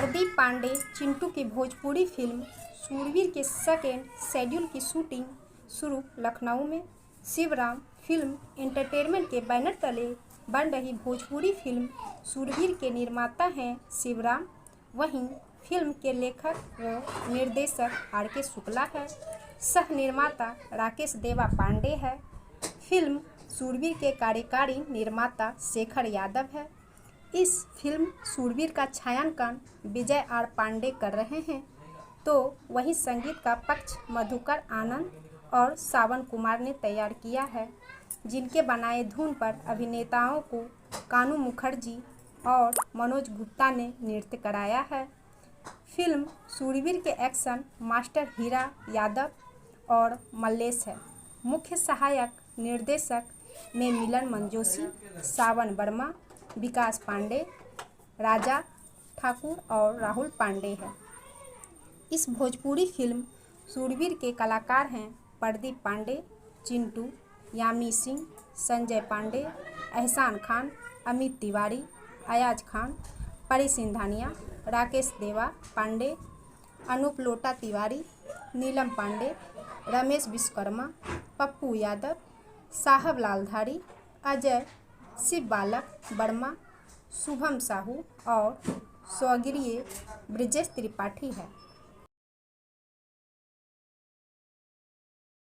प्रदीप पांडे चिंटू की भोजपुरी फिल्म शूरवीर के सेकेंड शेड्यूल की शूटिंग शुरू लखनऊ में। शिवराम फिल्म एंटरटेनमेंट के बैनर तले बन रही भोजपुरी फिल्म शूरवीर के निर्माता हैं शिवराम। वहीं फिल्म के लेखक व निर्देशक आर.के. शुक्ला है। सह निर्माता राकेश देवा पांडे है। फिल्म शूरवीर के कार्यकारी निर्माता शेखर यादव है। इस फिल्म शूरवीर का छायांकन विजय आर पांडे कर रहे हैं, तो वहीं संगीत का पक्ष मधुकर आनंद और सावन कुमार ने तैयार किया है, जिनके बनाए धुन पर अभिनेताओं को कानू मुखर्जी और मनोज गुप्ता ने नृत्य कराया है। फिल्म शूरवीर के एक्शन मास्टर हीरा यादव और मल्लेश है। मुख्य सहायक निर्देशक में मिलन मंजोशी, सावन वर्मा, विकास पांडे, राजा ठाकुर और राहुल पांडे है। इस भोजपुरी फिल्म शूरवीर के कलाकार हैं प्रदीप पांडे, चिंटू, यामी सिंह, संजय पांडे, एहसान खान, अमित तिवारी, अयाज खान, परी सिंधानिया, राकेश देवा पांडे, अनूप लोटा तिवारी, नीलम पांडे, रमेश विश्वकर्मा, पप्पू यादव, साहब लालधारी, अजय शिव बालक वर्मा, शुभम साहू और स्वगीय ब्रिजेश त्रिपाठी है।